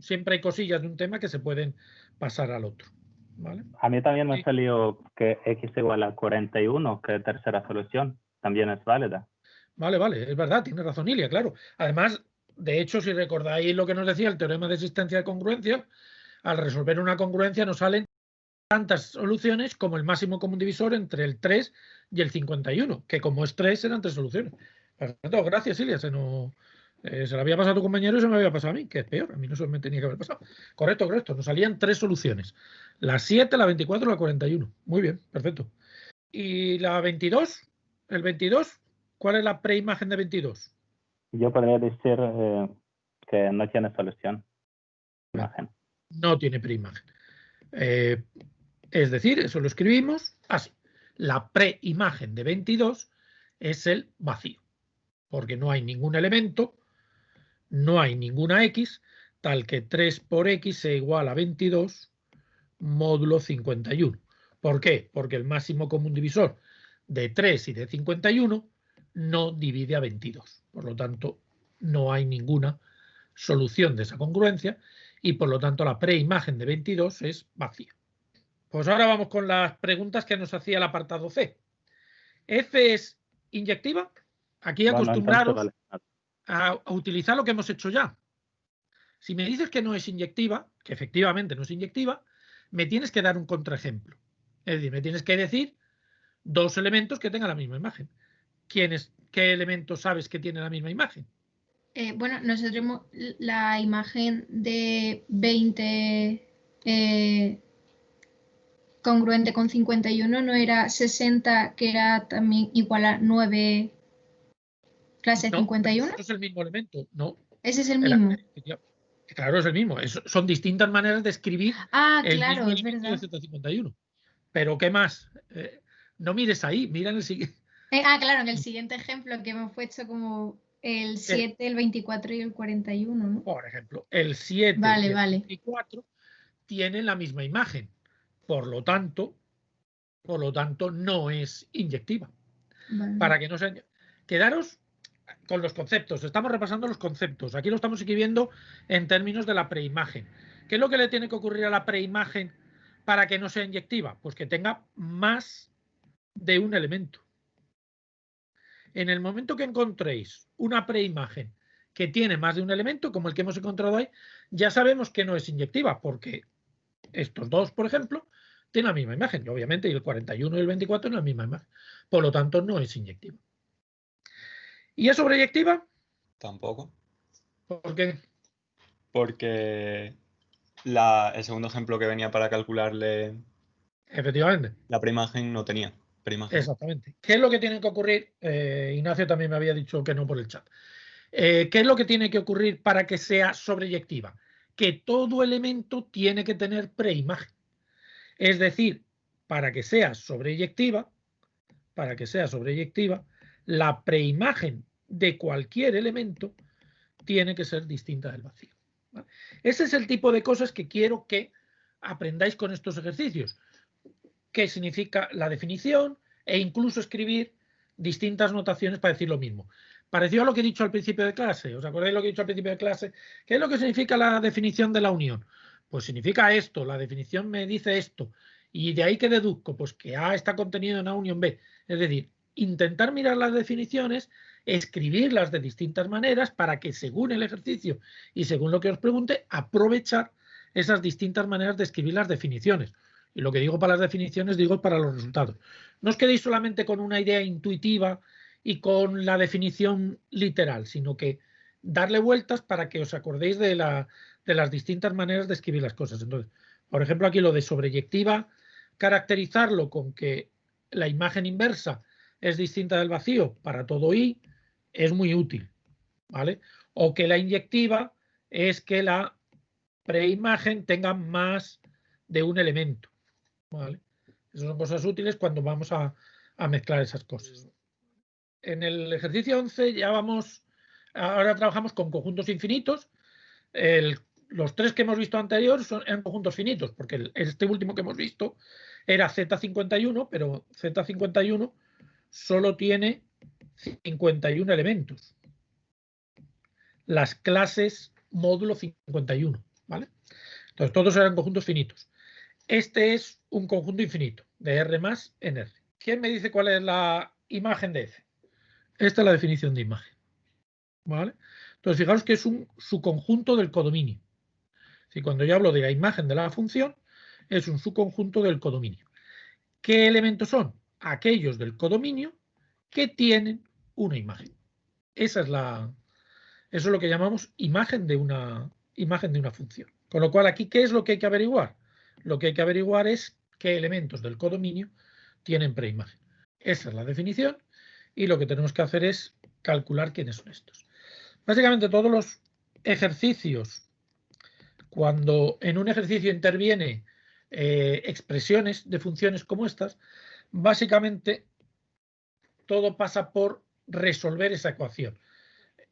siempre hay cosillas de un tema que se pueden pasar al otro, ¿vale? A mí también me Sí. salió que x igual a 41, que tercera solución también es válida. Vale, es verdad, tiene razón Ilia, claro. Además, de hecho, si recordáis lo que nos decía el teorema de existencia de congruencia, al resolver una congruencia nos salen tantas soluciones como el máximo común divisor entre el 3 y el 51, que como es 3 eran 3 soluciones. Perfecto, gracias, Silvia. Se lo había pasado a tu compañero y se me había pasado a mí, que es peor. A mí no se me tenía que haber pasado. Correcto. Nos salían 3 soluciones. La 7, la 24 y la 41. Muy bien, perfecto. ¿Y la 22? ¿El 22? ¿Cuál es la preimagen de 22? Yo podría decir que no tiene solución. Imagen. No tiene preimagen. Es decir, eso lo escribimos así. La preimagen de 22 es el vacío, porque no hay ningún elemento, no hay ninguna x, tal que 3 por x sea igual a 22 módulo 51. ¿Por qué? Porque el máximo común divisor de 3 y de 51 no divide a 22. Por lo tanto, no hay ninguna solución de esa congruencia y por lo tanto la preimagen de 22 es vacía. Pues ahora vamos con las preguntas que nos hacía el apartado C. ¿F es inyectiva? Aquí acostumbraros a utilizar lo que hemos hecho ya. Si me dices que no es inyectiva, que efectivamente no es inyectiva, me tienes que dar un contraejemplo. Es decir, me tienes que decir 2 elementos que tengan la misma imagen. ¿Qué elementos sabes que tienen la misma imagen? Bueno, nosotros la imagen de 20 congruente con 51 no era 60, que era también igual a 9 clase No, 51. Eso es el mismo elemento, no. Ese es el mismo. Claro, es el mismo. Son distintas maneras de escribir el claro, mismo es elemento verdad. de Z51. Pero ¿qué más? No mires ahí, mira en el siguiente. Claro, en el siguiente ejemplo que hemos puesto como el 7, el 24 y el 41, ¿no? Por ejemplo, el 7 y el 24 tienen la misma imagen. Por lo tanto, no es inyectiva. Vale. Para que no se... Quedaros con los conceptos. Estamos repasando los conceptos. Aquí lo estamos escribiendo en términos de la preimagen. ¿Qué es lo que le tiene que ocurrir a la preimagen para que no sea inyectiva? Pues que tenga más de un elemento. En el momento que encontréis una preimagen que tiene más de un elemento, como el que hemos encontrado ahí, ya sabemos que no es inyectiva, porque estos dos, por ejemplo, tienen la misma imagen. Y obviamente, y el 41 y el 24 tienen la misma imagen. Por lo tanto, no es inyectiva. ¿Y es sobreyectiva? Tampoco. ¿Por qué? Porque el segundo ejemplo que venía para calcularle Efectivamente. la preimagen no tenía preimagen. Exactamente. ¿Qué es lo que tiene que ocurrir? Ignacio también me había dicho que no por el chat. ¿Qué es lo que tiene que ocurrir para que sea sobreyectiva? Que todo elemento tiene que tener preimagen. Es decir, para que sea sobreyectiva, la preimagen de cualquier elemento tiene que ser distinta del vacío. ¿Vale? Ese es el tipo de cosas que quiero que aprendáis con estos ejercicios. ¿Qué significa la definición? E incluso escribir distintas notaciones para decir lo mismo. Parecido a lo que he dicho al principio de clase. ¿Os acordáis lo que he dicho al principio de clase? ¿Qué es lo que significa la definición de la unión? Pues significa esto, la definición me dice esto. Y de ahí que deduzco, pues que A está contenido en A unión B. Es decir, intentar mirar las definiciones, escribirlas de distintas maneras para que según el ejercicio y según lo que os pregunte, aprovechar esas distintas maneras de escribir las definiciones. Y lo que digo para las definiciones, digo para los resultados. No os quedéis solamente con una idea intuitiva y con la definición literal, sino que darle vueltas para que os acordéis de las distintas maneras de escribir las cosas. Entonces, por ejemplo, aquí lo de sobreyectiva, caracterizarlo con que la imagen inversa es distinta del vacío para todo I, es muy útil, ¿vale? O que la inyectiva es que la preimagen tenga más de un elemento, ¿vale? Esas son cosas útiles cuando vamos a mezclar esas cosas. En el ejercicio 11 ya ahora trabajamos con conjuntos infinitos. Los 3 que hemos visto anteriores eran conjuntos finitos, porque este último que hemos visto era Z51, pero Z51 solo tiene 51 elementos. Las clases módulo 51, ¿vale? Entonces todos eran conjuntos finitos. Este es un conjunto infinito de R más en R. ¿Quién me dice cuál es la imagen de F? Esta es la definición de imagen, ¿vale? Entonces, fijaros que es un subconjunto del codominio. Si cuando yo hablo de la imagen de la función, es un subconjunto del codominio. ¿Qué elementos son? Aquellos del codominio que tienen una imagen. Eso es lo que llamamos imagen de una función. Con lo cual, aquí, ¿qué es lo que hay que averiguar? Lo que hay que averiguar es qué elementos del codominio tienen preimagen. Esa es la definición y lo que tenemos que hacer es calcular quiénes son estos. Básicamente, todos los ejercicios, cuando en un ejercicio interviene expresiones de funciones como estas, básicamente todo pasa por resolver esa ecuación.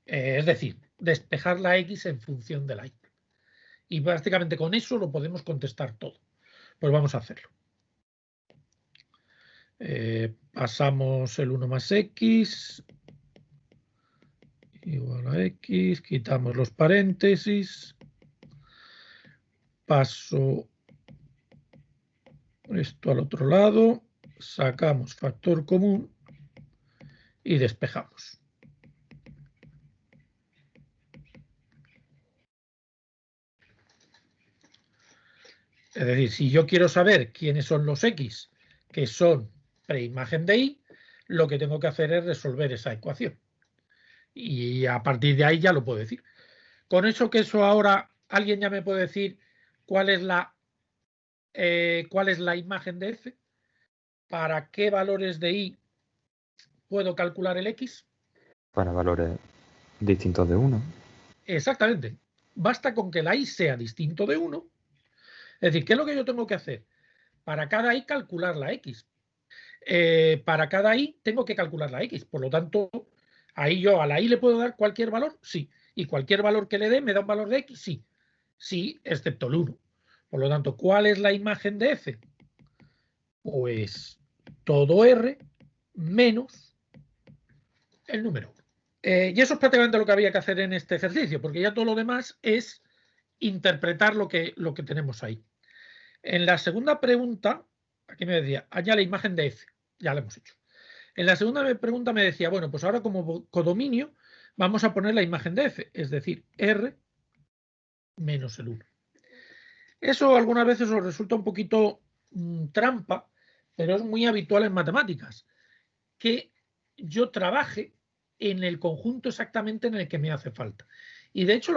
Es decir, despejar la x en función de la y. Y prácticamente con eso lo podemos contestar todo. Pues vamos a hacerlo. Pasamos el 1 más x igual a x, quitamos los paréntesis, paso esto al otro lado, sacamos factor común y despejamos. Es decir, si yo quiero saber quiénes son los x que son preimagen de y, lo que tengo que hacer es resolver esa ecuación. Y a partir de ahí ya lo puedo decir. Con eso ahora alguien ya me puede decir cuál es la imagen de f, para qué valores de y puedo calcular el x. Para valores distintos de 1. Exactamente. Basta con que la y sea distinto de 1. Es decir, ¿qué es lo que yo tengo que hacer? Para cada y calcular la x. Para cada y tengo que calcular la x. Por lo tanto, ahí yo a la y le puedo dar cualquier valor, sí. Y cualquier valor que le dé me da un valor de x, sí. Sí, excepto el 1. Por lo tanto, ¿cuál es la imagen de f? Pues todo r menos el número 1. Y eso es prácticamente lo que había que hacer en este ejercicio, porque ya todo lo demás es interpretar lo que tenemos ahí. En la segunda pregunta, aquí me decía, añade la imagen de f. Ya lo hemos hecho. En la segunda pregunta me decía, bueno, pues ahora como codominio vamos a poner la imagen de f, es decir, r menos el 1. Eso algunas veces os resulta un poquito trampa, pero es muy habitual en matemáticas, que yo trabaje en el conjunto exactamente en el que me hace falta. Y de hecho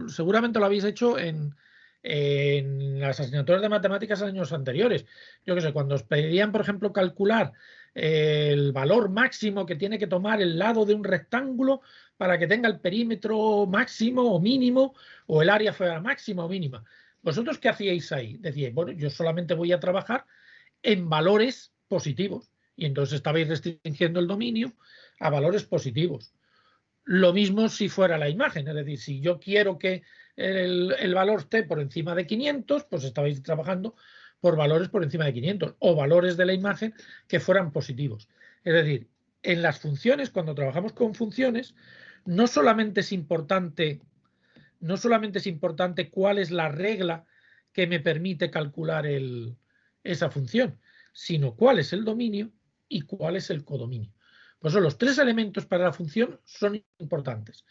seguramente lo habéis hecho en las asignaturas de matemáticas en años anteriores. Yo qué sé, cuando os pedían, por ejemplo, calcular el valor máximo que tiene que tomar el lado de un rectángulo para que tenga el perímetro máximo o mínimo, o el área fuera máxima o mínima. ¿Vosotros qué hacíais ahí? Decíais, bueno, yo solamente voy a trabajar en valores positivos. Y entonces estabais restringiendo el dominio a valores positivos. Lo mismo si fuera la imagen, es decir, si yo quiero que el valor esté por encima de 500, pues estabais trabajando por valores por encima de 500 o valores de la imagen que fueran positivos. Es decir, en las funciones, cuando trabajamos con funciones, no solamente es importante cuál es la regla que me permite calcular esa función, sino cuál es el dominio y cuál es el codominio. Pues los tres elementos para la función son importantes: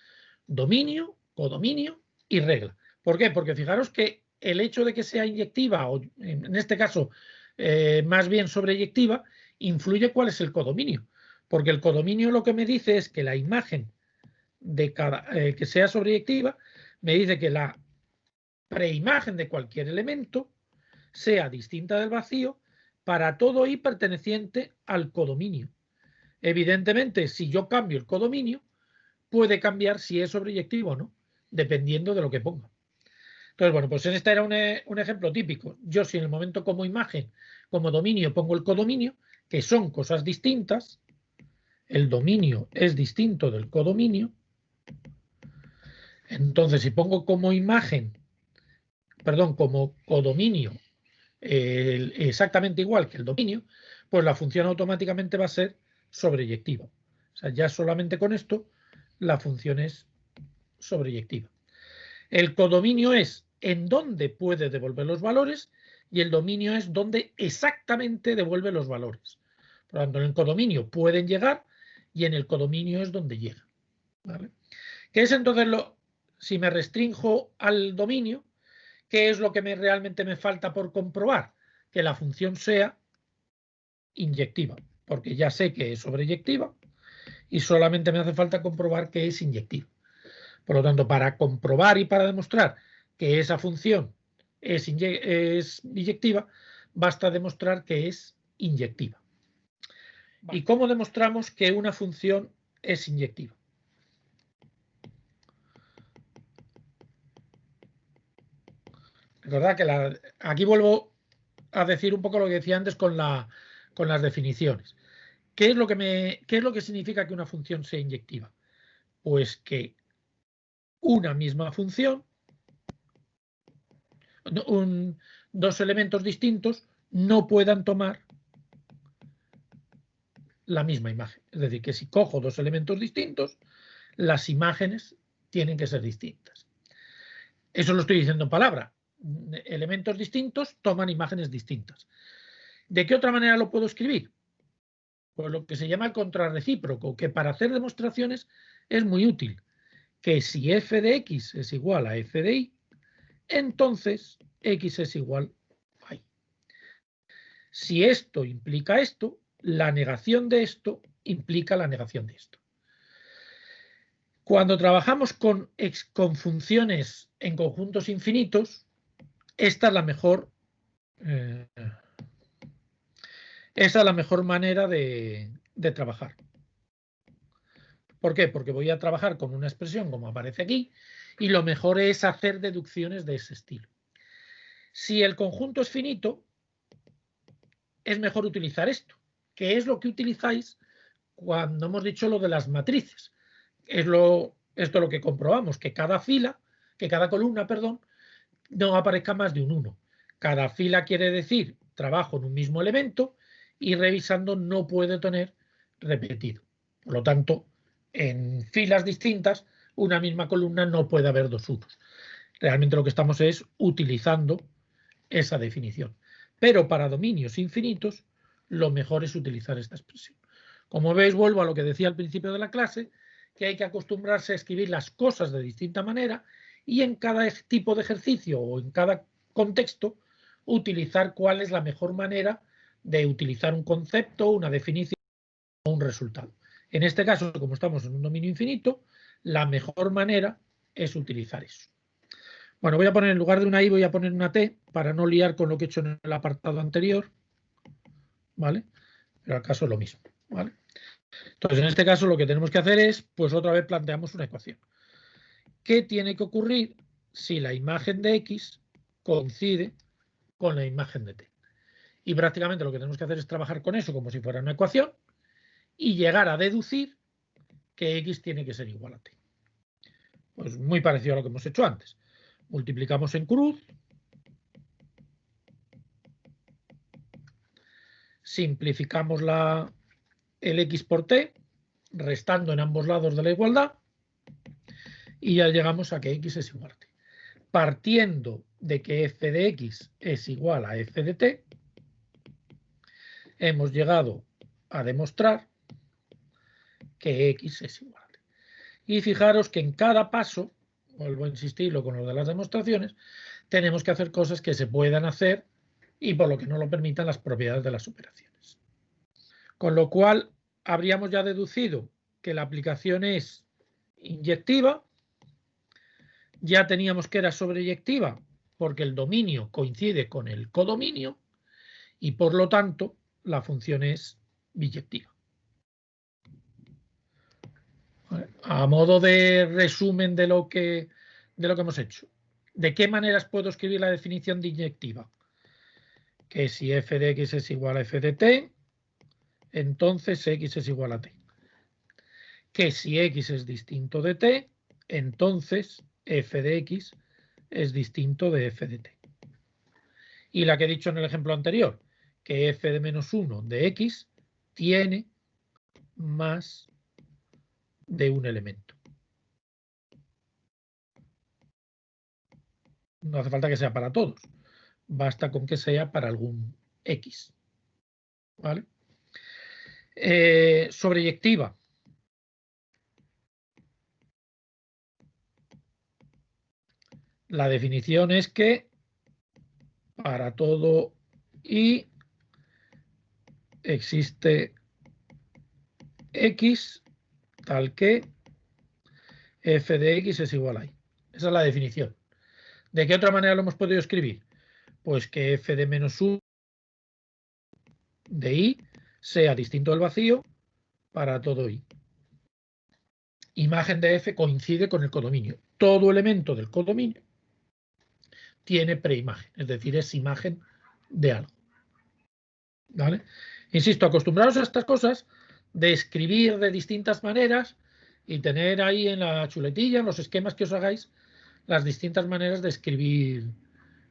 dominio, codominio y regla. ¿Por qué? Porque fijaros que el hecho de que sea inyectiva, o en este caso más bien sobreyectiva, influye cuál es el codominio. Porque el codominio lo que me dice es que la imagen de que sea sobreyectiva me dice que la preimagen de cualquier elemento sea distinta del vacío para todo y perteneciente al codominio. Evidentemente, si yo cambio el codominio, puede cambiar si es sobreyectivo o no, dependiendo de lo que ponga. Entonces, bueno, pues este era un ejemplo típico. Yo, si en el momento como imagen, como dominio, pongo el codominio, que son cosas distintas, el dominio es distinto del codominio. Entonces, si pongo como imagen, como codominio, exactamente igual que el dominio, pues la función automáticamente va a ser sobreyectiva. O sea, ya solamente con esto la función es sobreyectiva. El codominio es en dónde puede devolver los valores y el dominio es dónde exactamente devuelve los valores. Por lo tanto, en el codominio pueden llegar y en el codominio es donde llega. ¿Vale? ¿Qué es entonces si me restringo al dominio, qué es lo que realmente me falta por comprobar? Que la función sea inyectiva, porque ya sé que es sobreyectiva y solamente me hace falta comprobar que es inyectiva. Por lo tanto, para comprobar y para demostrar que esa función es biyectiva, basta demostrar que es inyectiva. ¿Y cómo demostramos que una función es inyectiva? Recordad que aquí vuelvo a decir un poco lo que decía antes con las definiciones. ¿Qué es lo que significa que una función sea inyectiva? Pues que una misma función, dos elementos distintos, no puedan tomar la misma imagen. Es decir, que si cojo dos elementos distintos, las imágenes tienen que ser distintas. Eso lo estoy diciendo en palabra. Elementos distintos toman imágenes distintas. ¿De qué otra manera lo puedo escribir? Pues lo que se llama el contrarrecíproco, que para hacer demostraciones es muy útil. Que si f de x es igual a f de y, entonces x es igual a y. Si esto implica esto, la negación de esto implica la negación de esto. Cuando trabajamos con funciones en conjuntos infinitos, esta es la mejor manera de trabajar. ¿Por qué? Porque voy a trabajar con una expresión como aparece aquí y lo mejor es hacer deducciones de ese estilo. Si el conjunto es finito, es mejor utilizar esto, que es lo que utilizáis cuando hemos dicho lo de las matrices. Esto es lo que comprobamos, que cada columna, no aparezca más de un 1. Cada fila quiere decir trabajo en un mismo elemento y revisando no puede tener repetido. Por lo tanto, en filas distintas, una misma columna no puede haber dos unos. Realmente lo que estamos es utilizando esa definición. Pero para dominios infinitos, lo mejor es utilizar esta expresión. Como veis, vuelvo a lo que decía al principio de la clase, que hay que acostumbrarse a escribir las cosas de distinta manera y en cada tipo de ejercicio o en cada contexto utilizar cuál es la mejor manera de utilizar un concepto, una definición o un resultado. En este caso, como estamos en un dominio infinito, la mejor manera es utilizar eso. Bueno, voy a poner en lugar de una I, voy a poner una T para no liar con lo que he hecho en el apartado anterior. ¿Vale? Pero al caso es lo mismo. ¿Vale? Entonces, en este caso lo que tenemos que hacer es, pues otra vez planteamos una ecuación. ¿Qué tiene que ocurrir si la imagen de X coincide con la imagen de T? Y prácticamente lo que tenemos que hacer es trabajar con eso como si fuera una ecuación y llegar a deducir que X tiene que ser igual a T. Pues muy parecido a lo que hemos hecho antes. Multiplicamos en cruz, simplificamos el X por T, restando en ambos lados de la igualdad, y ya llegamos a que X es igual a T. Partiendo de que f de X es igual a f de T, hemos llegado a demostrar que X es igual a T. Y fijaros que en cada paso, vuelvo a insistirlo con lo de las demostraciones, tenemos que hacer cosas que se puedan hacer y por lo que no lo permitan las propiedades de las operaciones. Con lo cual, habríamos ya deducido que la aplicación es inyectiva. Ya teníamos que era sobreyectiva porque el dominio coincide con el codominio y por lo tanto la función es biyectiva. A modo de resumen de lo que hemos hecho. ¿De qué maneras puedo escribir la definición de inyectiva? Que si f de x es igual a f de t, entonces x es igual a t. Que si x es distinto de t, entonces f de x es distinto de f de t. Y la que he dicho en el ejemplo anterior, que f de menos 1 de x tiene más de un elemento. No hace falta que sea para todos. Basta con que sea para algún x. ¿Vale? Sobreyectiva. La definición es que para todo y existe x tal que f de x es igual a y. Esa es la definición. ¿De qué otra manera lo hemos podido escribir? Pues que f de menos 1 de y sea distinto del vacío para todo y. Imagen de f coincide con el codominio. Todo elemento del codominio tiene preimagen, es decir, es imagen de algo. ¿Vale? Insisto, acostumbrados a estas cosas de escribir de distintas maneras y tener ahí en la chuletilla, en los esquemas que os hagáis, las distintas maneras de escribir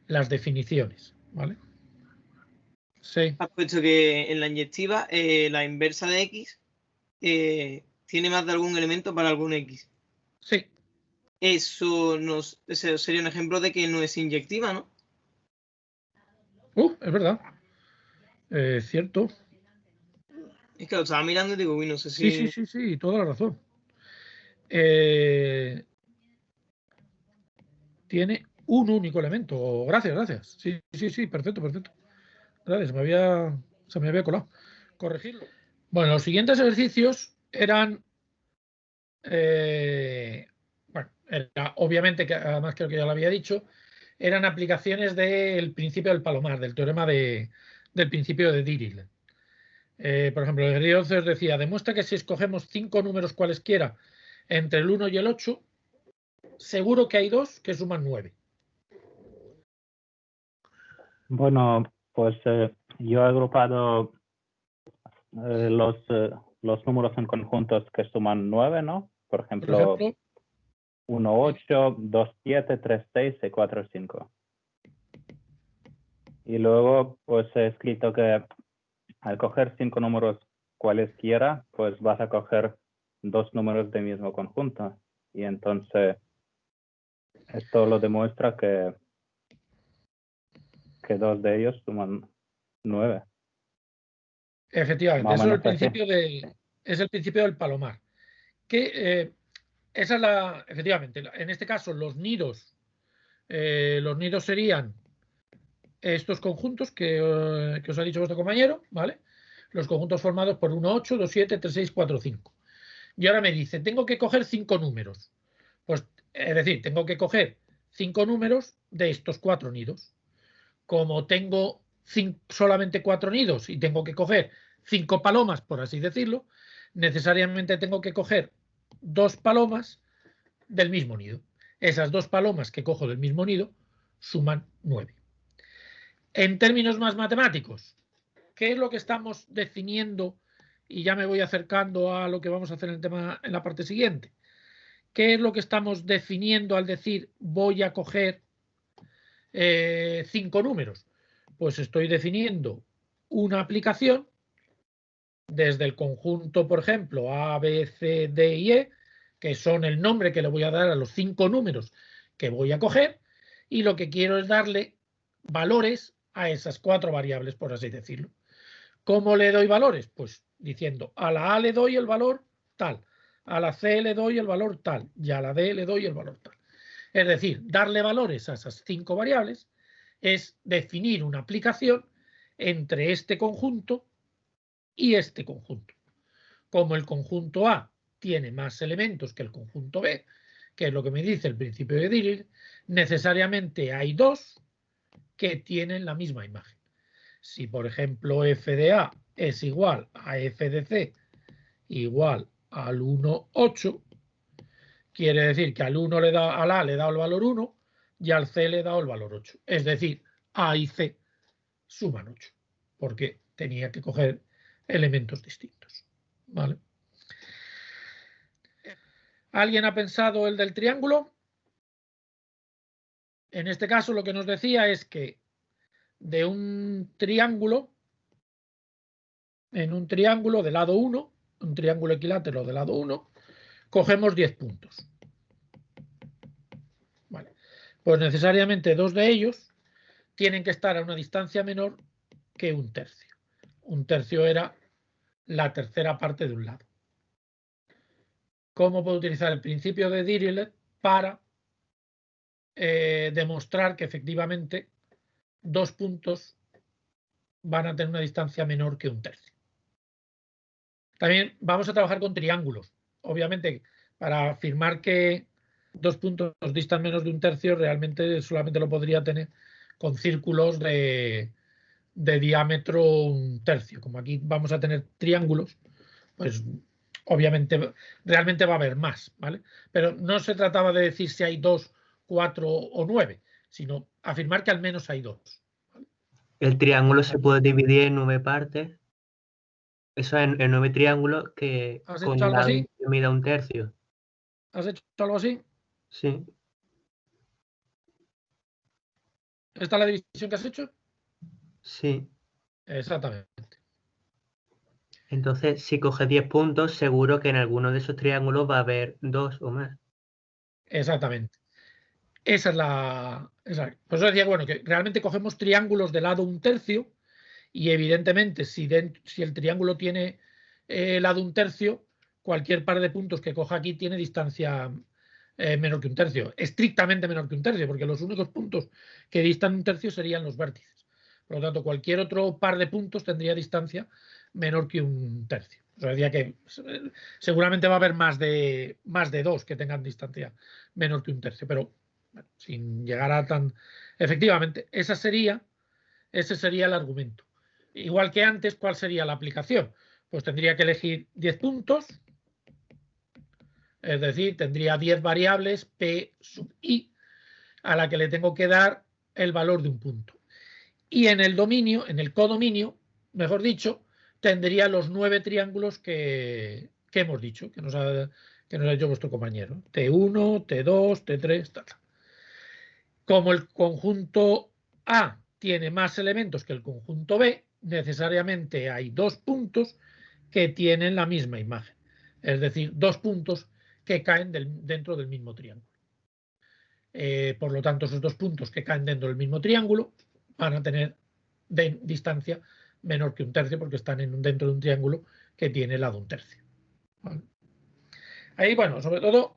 las definiciones. ¿Vale? Sí. Has puesto que en la inyectiva la inversa de x tiene más de algún elemento para algún x. Sí. Eso sería un ejemplo de que no es inyectiva, ¿no? Es verdad. Cierto. Es que lo estaba mirando y digo, uy, no sé si... Sí, toda la razón. Tiene un único elemento. Gracias. Sí, perfecto. Gracias, se me había colado. Corregirlo. Bueno, los siguientes ejercicios eran... obviamente, que además creo que ya lo había dicho, eran aplicaciones del principio del Palomar, del teorema del principio de Dirichlet. Por ejemplo, el ejercicio 11 os decía, demuestra que si escogemos 5 números cualesquiera entre el 1 y el 8, seguro que hay 2 que suman 9. Bueno, pues yo he agrupado los números en conjuntos que suman 9, ¿no? Por ejemplo, 1, 8, 2, 7, 3, 6 y 4, 5. Y luego, pues he escrito que al coger 5 números cualesquiera, pues vas a coger 2 números del mismo conjunto. Y entonces, esto lo demuestra que 2 de ellos suman 9. Efectivamente, eso es el principio del Palomar. Que esa es efectivamente, en este caso los nidos serían estos conjuntos que os ha dicho vuestro compañero, ¿vale? Los conjuntos formados por 1, 8, 2, 7, 3, 6, 4, 5. Y ahora me dice, tengo que coger 5 números. Pues, es decir, tengo que coger 5 números de estos 4 nidos. Como tengo solamente 4 nidos y tengo que coger 5 palomas, por así decirlo, necesariamente tengo que coger 2 palomas del mismo nido. Esas 2 palomas que cojo del mismo nido suman 9. En términos más matemáticos, ¿qué es lo que estamos definiendo? Y ya me voy acercando a lo que vamos a hacer en la parte siguiente. ¿Qué es lo que estamos definiendo al decir voy a coger 5 números? Pues estoy definiendo una aplicación desde el conjunto, por ejemplo, A, B, C, D y E, que son el nombre que le voy a dar a los 5 números que voy a coger, y lo que quiero es darle valores a esas 4 variables, por así decirlo. ¿Cómo le doy valores? Pues diciendo, a la A le doy el valor tal, a la C le doy el valor tal, y a la D le doy el valor tal. Es decir, darle valores a esas 5 variables es definir una aplicación entre este conjunto y este conjunto. Como el conjunto A tiene más elementos que el conjunto B, que es lo que me dice el principio de Dirichlet, necesariamente hay 2 que tienen la misma imagen. Si, por ejemplo, f de A es igual a f de C igual al 1, 8, quiere decir que al A le he dado el valor 1 y al C le he dado el valor 8. Es decir, A y C suman 8, porque tenía que coger elementos distintos. ¿Vale? ¿Alguien ha pensado el del triángulo? En este caso lo que nos decía es que de un triángulo, en un triángulo de lado 1, un triángulo equilátero de lado 1, cogemos 10 puntos. Vale. Pues necesariamente 2 de ellos tienen que estar a una distancia menor que 1/3. 1/3 era la tercera parte de un lado. ¿Cómo puedo utilizar el principio de Dirichlet para demostrar que efectivamente 2 puntos van a tener una distancia menor que 1/3. También vamos a trabajar con triángulos. Obviamente, para afirmar que 2 puntos distan menos de 1/3, realmente solamente lo podría tener con círculos de diámetro 1/3. Como aquí vamos a tener triángulos, pues obviamente realmente va a haber más, ¿vale? Pero no se trataba de decir si hay 2, 4 o 9, sino afirmar que al menos hay 2. El triángulo se puede dividir en 9 partes. Eso es en 9 triángulos que ¿Has con hecho algo lado así? que mida 1/3. ¿Has hecho algo así? Sí, ¿Esta es la división que has hecho? sí. Exactamente. Entonces, si coges 10 puntos, seguro que en alguno de esos triángulos va a haber 2 o más. Exactamente. Esa es la... Por eso decía, bueno, que realmente cogemos triángulos de lado 1/3 y evidentemente si el triángulo tiene lado 1/3, cualquier par de puntos que coja aquí tiene distancia menor que 1/3. Estrictamente menor que 1/3, porque los únicos puntos que distan 1/3 serían los vértices. Por lo tanto, cualquier otro par de puntos tendría distancia menor que 1/3. O sea, decía que seguramente va a haber más de 2 que tengan distancia menor que 1/3, pero bueno, sin llegar a tan... Efectivamente, ese sería el argumento. Igual que antes, ¿cuál sería la aplicación? Pues tendría que elegir 10 puntos, es decir, tendría 10 variables P sub I a la que le tengo que dar el valor de un punto. Y en el dominio, en el codominio, mejor dicho, tendría los 9 triángulos que hemos dicho, que nos ha hecho vuestro compañero. T1, T2, T3, tal. Como el conjunto A tiene más elementos que el conjunto B, necesariamente hay 2 puntos que tienen la misma imagen. Es decir, 2 puntos que caen dentro del mismo triángulo. Por lo tanto, esos 2 puntos que caen dentro del mismo triángulo van a tener distancia menor que 1/3 porque están dentro de un triángulo que tiene lado 1/3. ¿Vale? Ahí, bueno, sobre todo,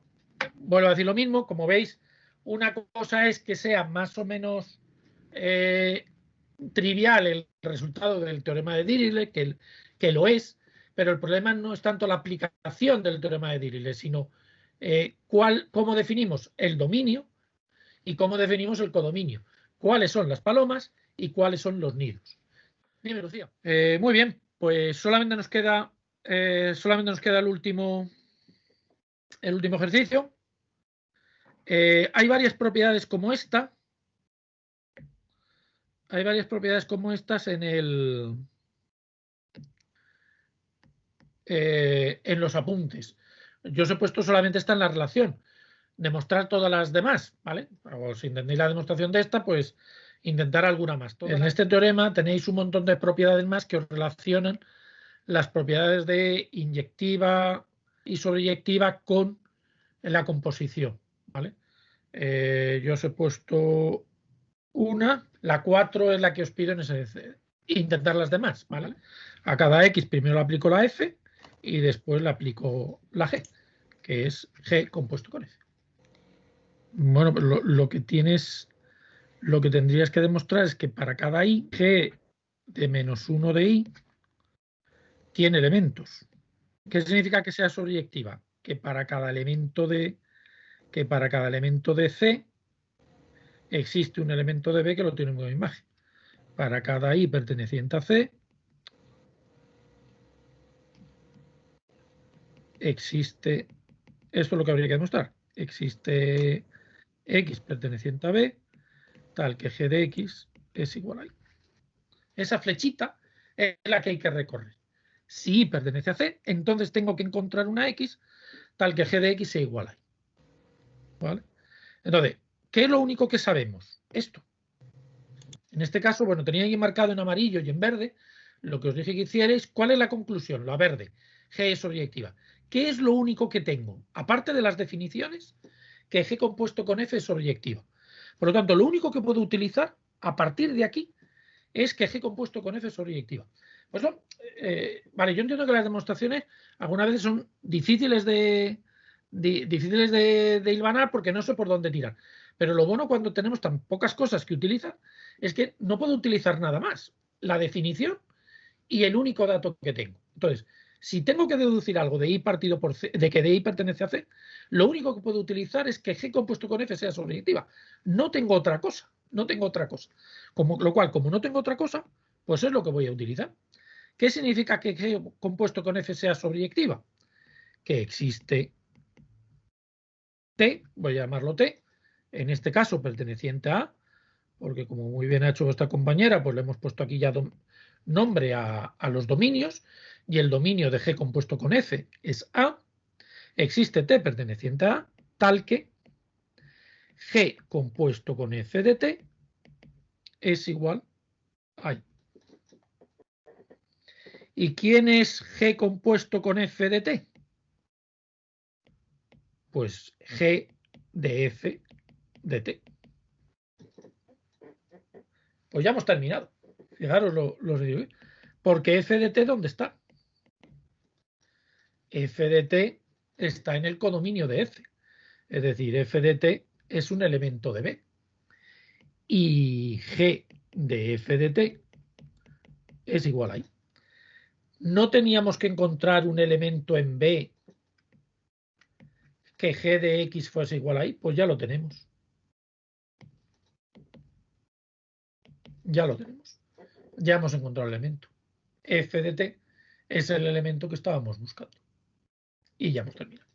vuelvo a decir lo mismo, como veis, una cosa es que sea más o menos trivial el resultado del teorema de Dirichlet, que lo es, pero el problema no es tanto la aplicación del teorema de Dirichlet, sino cómo definimos el dominio y cómo definimos el codominio, cuáles son las palomas y cuáles son los nidos. Dime, Lucía. Muy bien, pues solamente nos queda el último ejercicio. Hay varias propiedades como esta. Hay varias propiedades como estas en los apuntes. Yo os he puesto solamente esta en la relación. Demostrar todas las demás, ¿vale? O si entendéis la demostración de esta, pues intentar alguna más. En este teorema tenéis un montón de propiedades más que os relacionan las propiedades de inyectiva y sobreyectiva con la composición, ¿vale? Yo os he puesto una, la 4 es la que os pido en ese intentar las demás, ¿vale? A cada X primero le aplico la F y después le aplico la G, que es G compuesto con F. Bueno, lo que tendrías que demostrar es que para cada I, G de -1 de I tiene elementos. ¿Qué significa que sea sobreyectiva? Que para cada elemento de C existe un elemento de B que lo tiene en una imagen. Para cada I perteneciente a C existe, esto es lo que habría que demostrar, existe X perteneciente a B tal que G de X es igual a I. Esa flechita es la que hay que recorrer. Si I pertenece a C, entonces tengo que encontrar una X tal que G de X sea igual a I. ¿Vale? Entonces, ¿qué es lo único que sabemos? Esto. En este caso, bueno, tenía ahí marcado en amarillo y en verde. Lo que os dije que hicierais, ¿cuál es la conclusión? La verde. G es sobreyectiva. ¿Qué es lo único que tengo? Aparte de las definiciones, que G compuesto con F es sobreyectiva. Por lo tanto, lo único que puedo utilizar a partir de aquí es que G compuesto con F es sobreyectiva. Pues no, vale, yo entiendo que las demostraciones algunas veces son difíciles de difíciles de hilvanar porque no sé por dónde tirar. Pero lo bueno cuando tenemos tan pocas cosas que utilizar es que no puedo utilizar nada más. La definición y el único dato que tengo. Entonces, si tengo que deducir algo de I partido por C, de que de I pertenece a C, lo único que puedo utilizar es que G compuesto con F sea sobreyectiva. No tengo otra cosa. No tengo otra cosa. Lo cual, como no tengo otra cosa, pues es lo que voy a utilizar. ¿Qué significa que G compuesto con F sea sobreyectiva? Que existe T, voy a llamarlo T, en este caso perteneciente a A, porque como muy bien ha hecho vuestra compañera, pues le hemos puesto aquí ya nombre a los dominios, y el dominio de G compuesto con F es A, existe T perteneciente a A, tal que G compuesto con F de T es igual a I. ¿Y quién es G compuesto con F de T? Pues G de F de T. Pues ya hemos terminado. Fijaros los de porque F de T, ¿dónde está? F de T está en el codominio de F. Es decir, F de T es un elemento de B. Y G de F de T es igual a I. No teníamos que encontrar un elemento en B que G de X fuese igual a I, pues ya lo tenemos. Ya lo tenemos. Ya hemos encontrado el elemento. F de T es el elemento que estábamos buscando. Y ya hemos terminado.